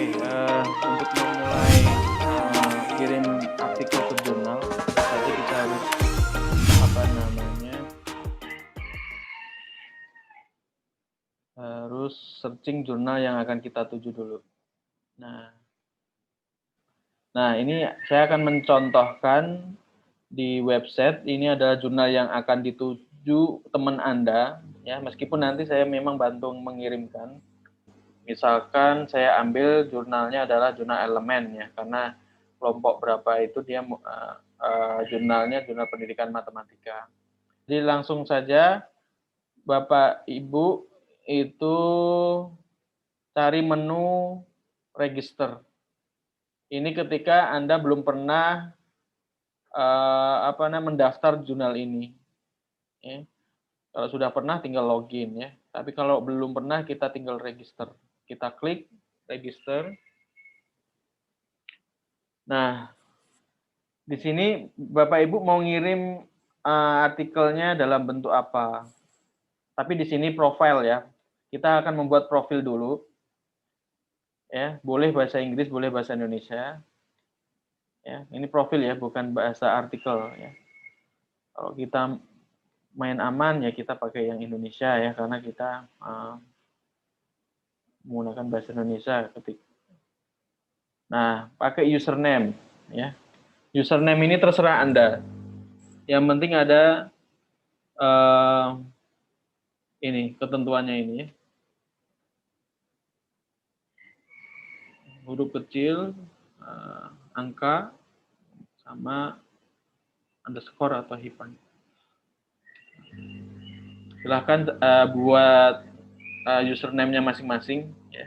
Oke, untuk memulai kirim artikel ke jurnal, tentu saja kita harus apa namanya harus searching jurnal yang akan kita tuju dulu. Nah, ini saya akan mencontohkan di website. Ini adalah jurnal yang akan dituju teman Anda, ya. Meskipun nanti saya memang bantu mengirimkan. Misalkan saya ambil jurnalnya adalah jurnal elemen, ya, karena kelompok berapa itu dia jurnalnya jurnal pendidikan matematika. Jadi langsung saja Bapak Ibu itu cari menu register. Ini ketika Anda belum pernah mendaftar jurnal ini. Ya. Kalau sudah pernah tinggal login, ya. Tapi kalau belum pernah kita tinggal register. Kita klik register. Nah, di sini Bapak Ibu mau ngirim artikelnya dalam bentuk apa? Tapi di sini profile, ya. Kita akan membuat profil dulu. Ya, boleh bahasa Inggris, boleh bahasa Indonesia. Ya, ini profil, ya, bukan bahasa artikel, ya. Kalau kita main aman, ya kita pakai yang Indonesia, ya, karena kita menggunakan bahasa Indonesia ketik. Nah, pakai username, ya. Username ini terserah Anda. Yang penting ada ini ketentuannya ini, ya. Huruf kecil, angka, sama underscore atau hyphen. Silahkan buat username-nya masing-masing, ya.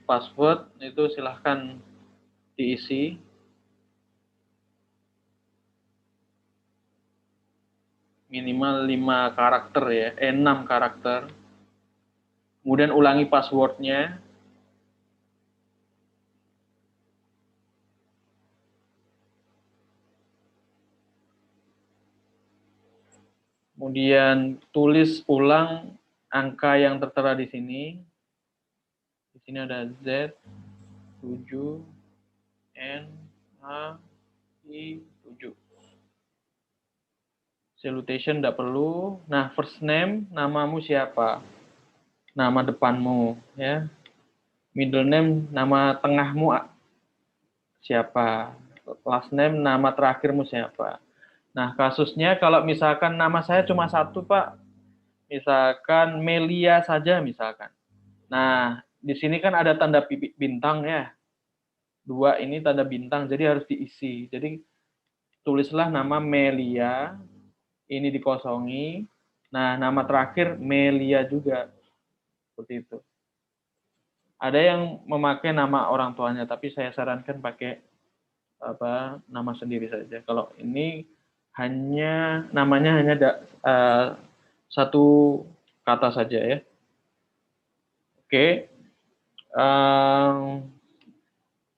Password itu silahkan diisi. Minimal 5 karakter, ya, 6 karakter. Kemudian ulangi passwordnya. Kemudian tulis ulang angka yang tertera di sini. Di sini ada Z, 7, N, H, I, 7. Salutation tidak perlu. Nah, first name, namamu siapa? Nama depanmu, ya. Middle name, nama tengahmu siapa? Last name, nama terakhirmu siapa? Nah, kasusnya kalau misalkan nama saya cuma satu, Pak. Misalkan Melia saja, misalkan. Nah, di sini kan ada tanda bintang, ya. 2 ini tanda bintang, jadi harus diisi. Jadi, tulislah nama Melia, ini dikosongi. Nah, nama terakhir Melia juga. Seperti itu. Ada yang memakai nama orang tuanya, tapi saya sarankan pakai nama sendiri saja. Kalau ini namanya hanya ada satu kata saja, ya. Oke.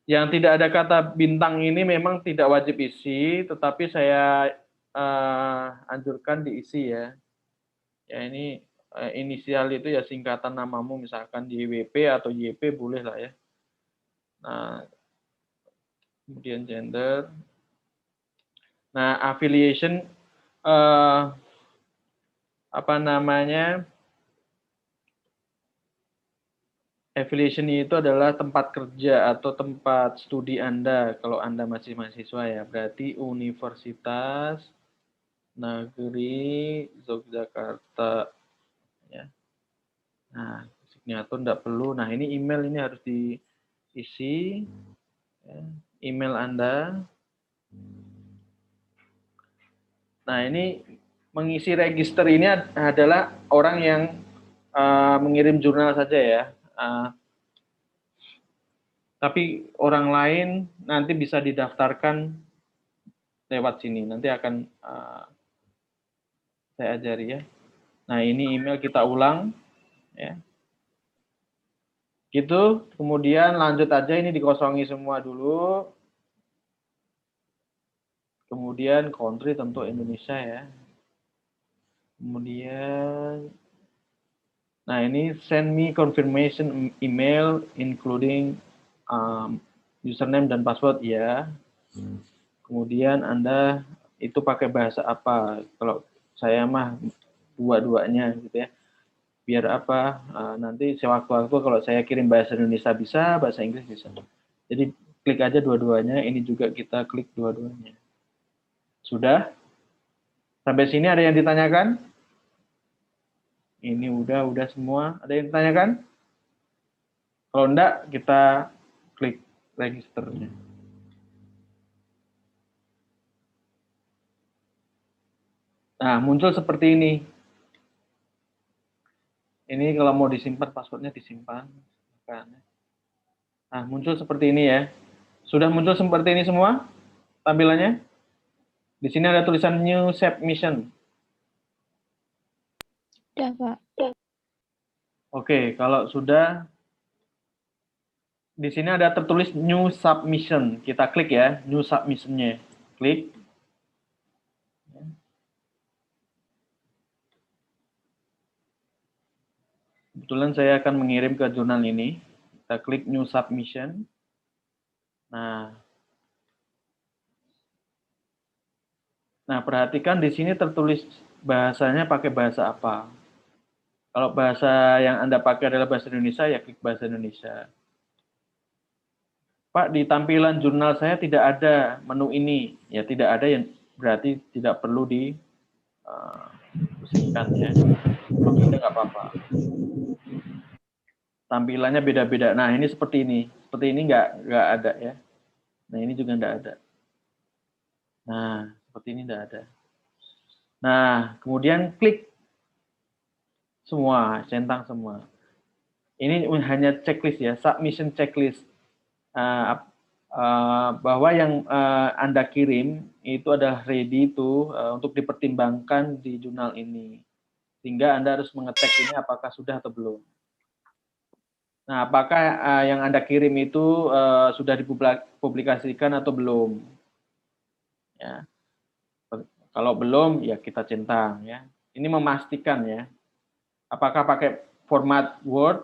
Yang tidak ada kata bintang ini memang tidak wajib isi, tetapi saya anjurkan diisi, ya. Ya, ini inisial itu ya singkatan namamu, misalkan YWP atau YP boleh lah, ya. Nah, kemudian gender. Nah, affiliation affiliation itu adalah tempat kerja atau tempat studi Anda kalau Anda masih mahasiswa, ya. Berarti Universitas Negeri Yogyakarta, ya. Nah, signatur tidak perlu. Nah, ini email ini harus diisi, ya. Email Anda. Nah, ini mengisi register ini adalah orang yang mengirim jurnal saja, ya. Tapi orang lain nanti bisa didaftarkan lewat sini. Nanti akan saya ajari, ya. Nah, ini email kita ulang, ya. Gitu. Kemudian lanjut aja, ini dikosongi semua dulu. Kemudian country tentu Indonesia ya. Kemudian, nah ini send me confirmation email including username dan password ya. Kemudian Anda itu pakai bahasa apa? Kalau saya mah dua-duanya gitu ya. Biar apa? Nanti sewaktu-waktu kalau saya kirim bahasa Indonesia bisa, bahasa Inggris bisa. Jadi klik aja dua-duanya. Ini juga kita klik dua-duanya. Sudah? Sampai sini ada yang ditanyakan? Ini udah semua. Ada yang ditanyakan? Kalau enggak, kita klik registernya. Nah, muncul seperti ini. Ini kalau mau disimpan, passwordnya disimpan. Nah, muncul seperti ini ya. Sudah muncul seperti ini semua tampilannya? Di sini ada tulisan New Submission. Sudah, Pak. Oke, kalau sudah, di sini ada tertulis New Submission. Kita klik ya, New Submission-nya. Klik. Kebetulan saya akan mengirim ke jurnal ini. Kita klik New Submission. Nah, perhatikan di sini tertulis bahasanya pakai bahasa apa. Kalau bahasa yang Anda pakai adalah bahasa Indonesia, ya klik bahasa Indonesia. Pak, di tampilan jurnal saya tidak ada menu ini. Ya, tidak ada, yang berarti tidak perlu pusingkan ya. Kalau tidak nggak apa-apa. Tampilannya beda-beda. Nah, ini seperti ini. Seperti ini nggak ada ya. Nah, ini juga nggak ada. Nah, seperti ini nggak ada. Nah, kemudian klik semua, centang semua. Ini hanya checklist ya, submission checklist. Bahwa yang Anda kirim itu adalah ready untuk dipertimbangkan di jurnal ini. Sehingga Anda harus mengecek ini apakah sudah atau belum. Nah, apakah yang Anda kirim itu sudah dipublikasikan atau belum? Ya. Kalau belum, ya kita centang ya. Ini memastikan ya. Apakah pakai format Word?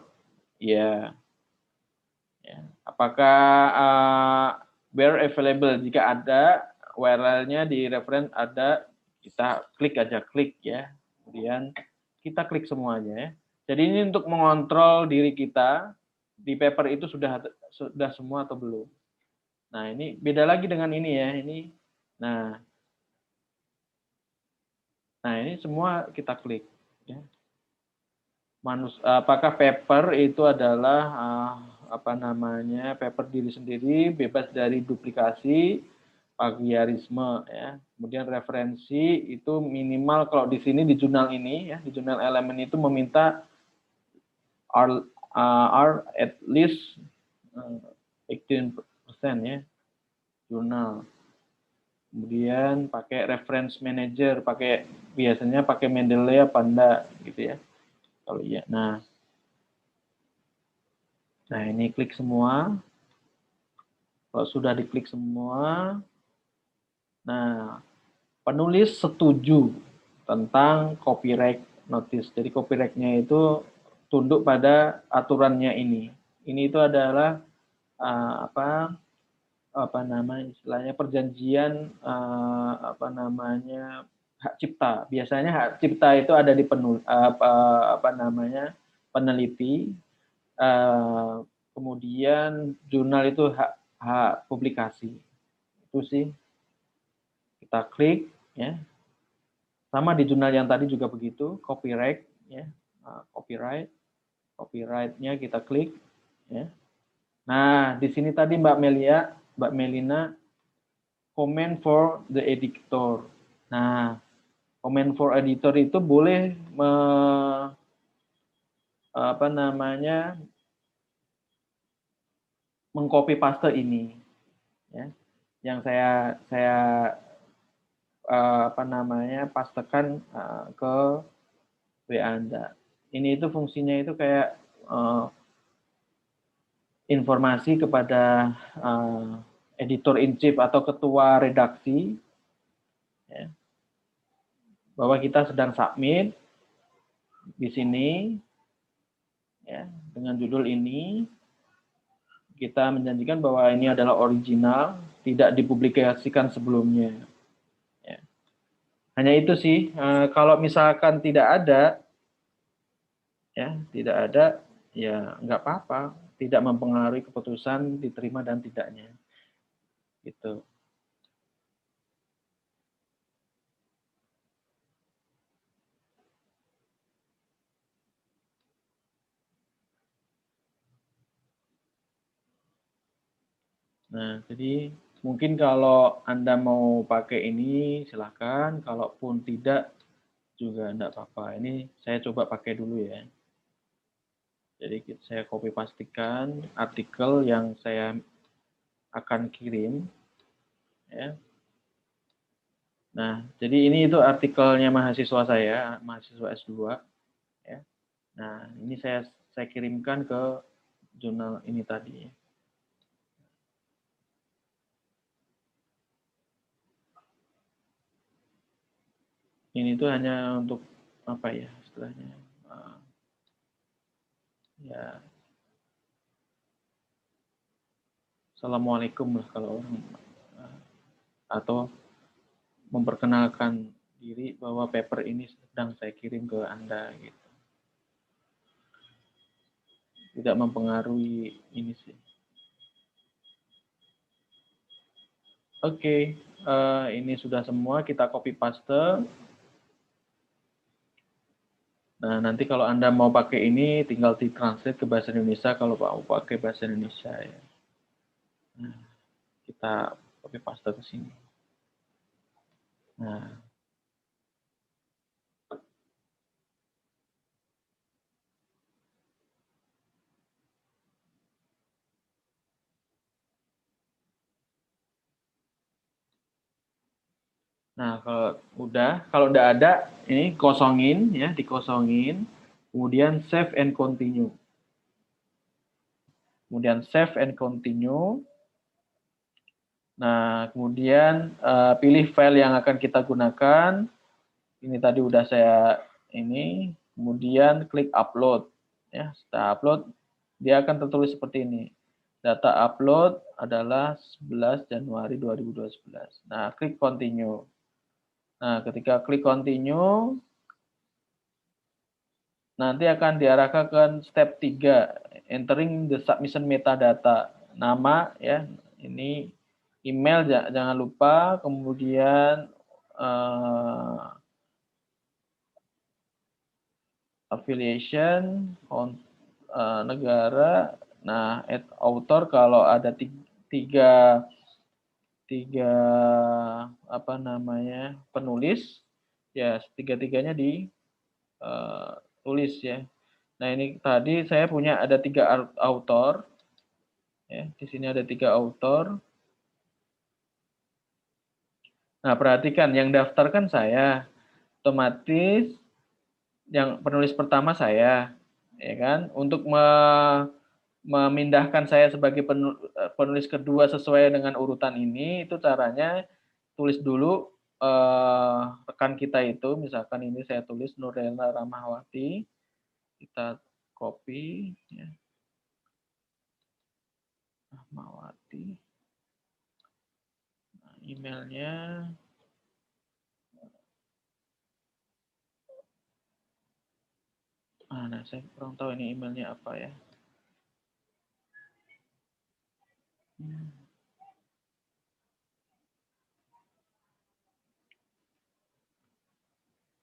Ya. Apakah where available? Jika ada, URL-nya di reference ada, kita klik aja, klik ya. Kemudian kita klik semuanya ya. Jadi ini untuk mengontrol diri kita di paper itu sudah semua atau belum. Nah, ini beda lagi dengan ini ya. Nah ini semua kita klik ya. Apakah paper itu adalah paper diri sendiri, bebas dari duplikasi, plagiarisme ya. Kemudian referensi itu minimal kalau di sini di jurnal ini ya, di jurnal elemen itu meminta are at least 18% ya jurnal. Kemudian pakai reference manager, biasanya pakai Mendeley apa enggak gitu ya. Kalau iya. Nah, ini klik semua. Kalau sudah diklik semua, nah penulis setuju tentang copyright notice. Jadi copyright-nya itu tunduk pada aturannya ini. Ini itu adalah istilahnya perjanjian hak cipta. Biasanya hak cipta itu ada di peneliti. Kemudian jurnal itu hak publikasi. Itu sih. Kita klik ya. Sama di jurnal yang tadi juga begitu, copyright ya. Copyright-nya kita klik ya. Nah, di sini tadi Mbak Melina comment for the editor. Nah, comment for editor itu boleh mengcopy paste ini ya. Yang saya pastekan ke WA Anda. Ini itu fungsinya itu kayak informasi kepada editor in chief atau ketua redaksi ya, bahwa kita sedang submit di sini, ya, dengan judul ini. Kita menjanjikan bahwa ini adalah original, tidak dipublikasikan sebelumnya. Ya. Hanya itu sih. Kalau misalkan tidak ada, ya, tidak ada, ya nggak apa-apa. Tidak mempengaruhi keputusan diterima dan tidaknya. Gitu. Nah, jadi mungkin kalau Anda mau pakai ini, silakan. Kalaupun tidak, juga enggak apa-apa. Ini saya coba pakai dulu ya. Jadi saya copy pastikan artikel yang saya akan kirim. Ya. Nah, jadi ini itu artikelnya mahasiswa saya, mahasiswa S2. Ya. Nah, ini saya kirimkan ke jurnal ini tadi. Ini tuh hanya untuk apa ya istilahnya? Ya, assalamualaikum lah kalau orang atau memperkenalkan diri bahwa paper ini sedang saya kirim ke Anda gitu. Tidak mempengaruhi ini sih. Oke, ini sudah semua kita copy paste. Nah, nanti kalau Anda mau pakai ini tinggal ditranslate ke bahasa Indonesia kalau mau pakai bahasa Indonesia ya. Nah, kita copy paste ke sini. Nah, kalau udah ada, ini kosongin ya, dikosongin, kemudian save and continue. Kemudian save and continue. Nah, kemudian pilih file yang akan kita gunakan. Ini tadi udah saya ini, kemudian klik upload. Ya, setelah upload, dia akan tertulis seperti ini. Data upload adalah 11 Januari 2021. Nah, klik continue. Nah, ketika klik continue, nanti akan diarahkan ke step 3, entering the submission metadata. Nama ya, ini email jangan lupa, kemudian affiliation, negara, nah add author kalau ada tiga apa namanya penulis, ya tiga-tiganya ditulis ya. Nah ini tadi saya punya ada 3 author, ya di sini ada 3 author. Nah perhatikan yang daftar kan saya, otomatis yang penulis pertama saya, ya kan? Untuk memindahkan saya sebagai penulis kedua sesuai dengan urutan ini, itu caranya tulis dulu rekan kita itu, misalkan ini saya tulis Nurlela Ramahwati, kita copy, ya. Rahmawati, nah, emailnya. Nah, saya kurang tahu ini emailnya apa ya.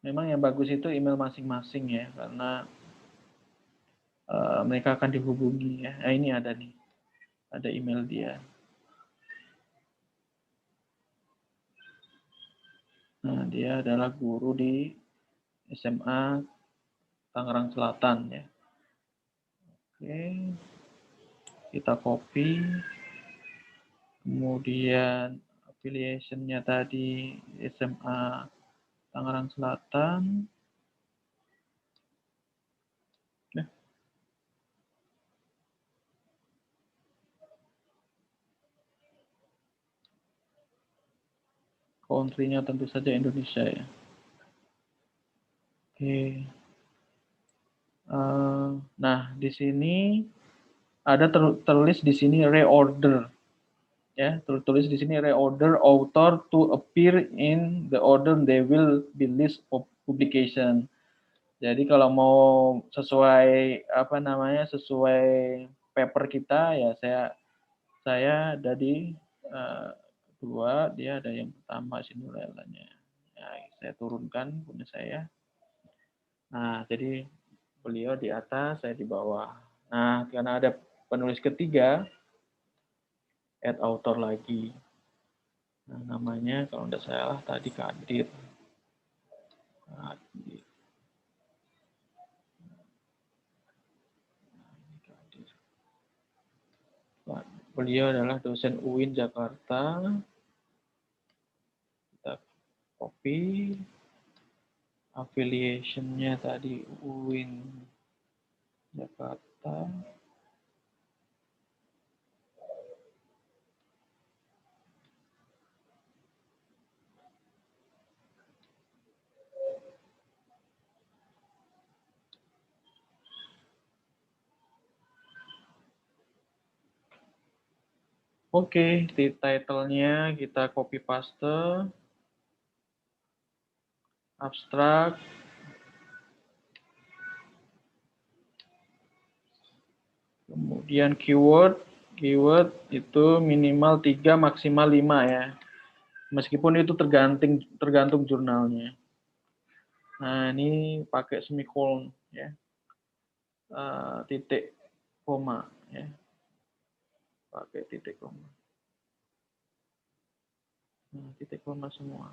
Memang yang bagus itu email masing-masing ya, karena mereka akan dihubungi ya. Nah, ini ada nih, ada email dia. Nah, dia adalah guru di SMA Tangerang Selatan ya. Oke, kita copy. Kemudian affiliation-nya tadi SMA Tangerang Selatan. Country-nya tentu saja Indonesia ya. Oke. Nah, di sini ada tertulis di sini reorder. Ya, tertulis di sini reorder author to appear in the order they will be list of publication. Jadi kalau mau sesuai apa namanya sesuai paper kita ya saya ada di kedua, dia ada yang pertama Cinderella-nya. Ya, saya turunkan punya saya. Nah, jadi beliau di atas, saya di bawah. Nah, karena ada penulis ketiga, add author lagi. Nah, namanya kalau tidak salah tadi Kadir. Kadir. Beliau adalah dosen UIN Jakarta. Kita copy. Affiliation-nya tadi UIN Jakarta. Oke, di title-nya kita copy paste. Abstrak. Kemudian keyword itu minimal 3 maksimal 5 ya. Meskipun itu tergantung jurnalnya. Nah, ini pakai semikolon ya. Titik koma ya. Pakai titik koma. Nah, titik koma semua.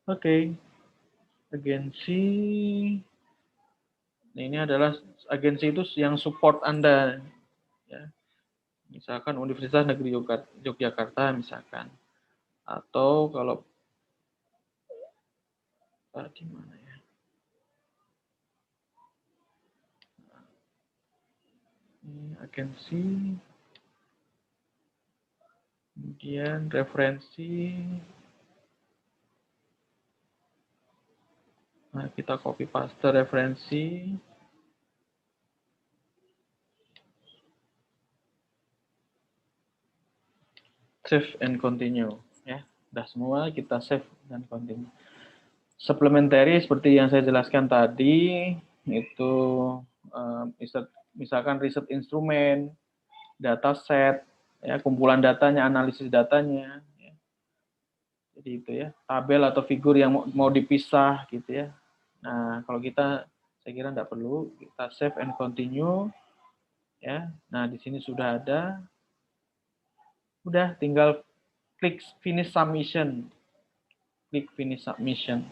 Oke. Agensi. Ini adalah agensi itu yang support Anda ya. Misalkan Universitas Negeri Yogyakarta misalkan. Atau kalau di mana ya? Ini agensi. Kemudian referensi. Nah, kita copy paste referensi. Save and continue ya. Sudah semua kita save dan continue. Supplementary seperti yang saya jelaskan tadi itu misalkan riset instrumen, data set, ya, kumpulan datanya, analisis datanya. Ya. Jadi itu ya, tabel atau figur yang mau dipisah gitu ya. Nah, kalau kita saya kira tidak perlu, kita save and continue ya. Nah, di sini sudah ada. Udah tinggal klik finish submission. Klik finish submission.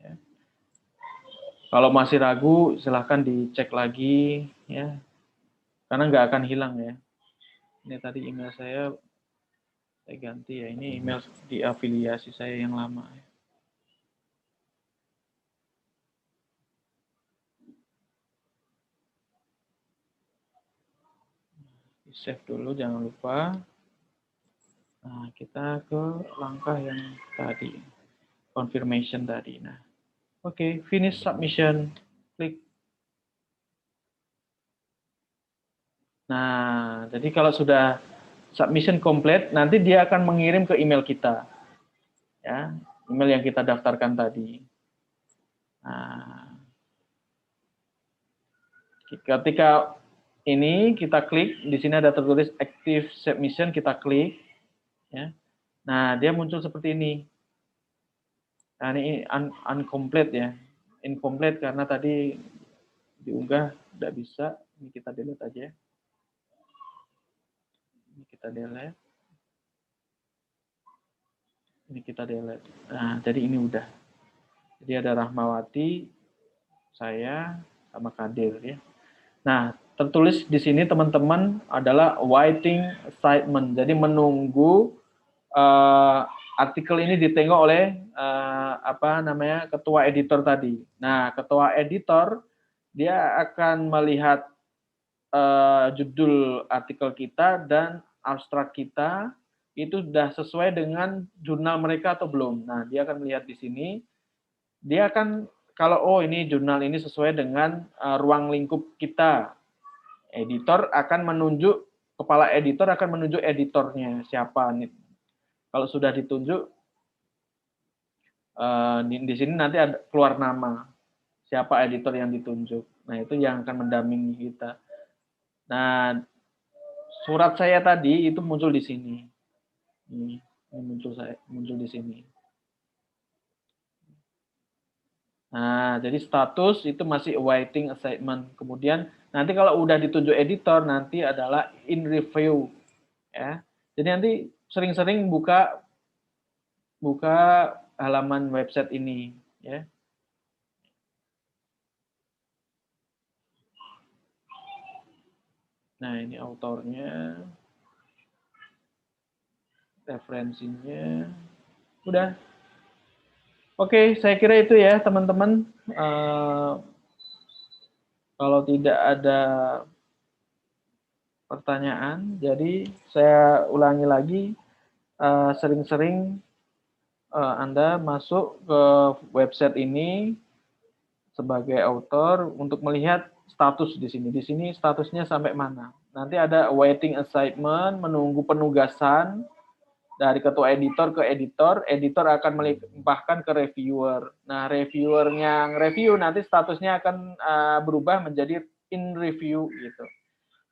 Ya. Kalau masih ragu, silahkan dicek lagi ya. Karena nggak akan hilang ya. Ini tadi email saya ganti ya. Ini email di afiliasi saya yang lama ya. Di save dulu, jangan lupa. Nah, kita ke langkah yang tadi. Confirmation tadi. Nah, oke, finish submission. Klik. Nah, jadi kalau sudah submission complete, nanti dia akan mengirim ke email kita. Ya, email yang kita daftarkan tadi. Nah, ketika ini kita klik, di sini ada tertulis active submission, kita klik. Ya. Nah, dia muncul seperti ini. Nah, ini uncomplete ya. Incomplete karena tadi diunggah tidak bisa. Ini kita delete aja. Ini kita delete. Ini kita delete. Nah, jadi ini udah. Jadi ada Rahmawati, saya, sama Kadir ya. Nah, tertulis di sini teman-teman adalah waiting assignment. Jadi menunggu artikel ini ditengok oleh ketua editor tadi. Nah, ketua editor dia akan melihat judul artikel kita dan abstrak kita itu sudah sesuai dengan jurnal mereka atau belum. Nah, dia akan melihat di sini, dia akan kalau oh ini jurnal ini sesuai dengan ruang lingkup kita. Editor akan menunjuk, kepala editor akan menunjuk editornya siapa nih. Kalau sudah ditunjuk di sini nanti ada keluar nama siapa editor yang ditunjuk. Nah, itu yang akan mendampingi kita. Nah, surat saya tadi itu muncul di sini. Ini muncul di sini. Nah, jadi status itu masih awaiting assignment. Kemudian nanti kalau udah ditunjuk editor nanti adalah in review ya. Jadi nanti sering-sering buka halaman website ini ya. Nah, ini autornya, referensinya. Udah. Oke, saya kira itu ya, teman-teman. Kalau tidak ada pertanyaan, jadi saya ulangi lagi, sering-sering Anda masuk ke website ini sebagai author untuk melihat status di sini. Di sini statusnya sampai mana. Nanti ada awaiting assignment, menunggu penugasan dari ketua editor ke editor. Editor akan melimpahkan ke reviewer. Nah, reviewer yang review nanti statusnya akan berubah menjadi in review gitu.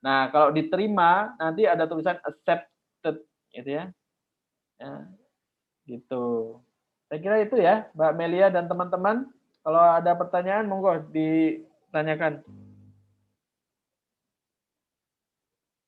Nah, kalau diterima nanti ada tulisan accepted gitu ya. Ya, gitu. Saya kira itu ya, Mbak Melia dan teman-teman. Kalau ada pertanyaan, monggo ditanyakan.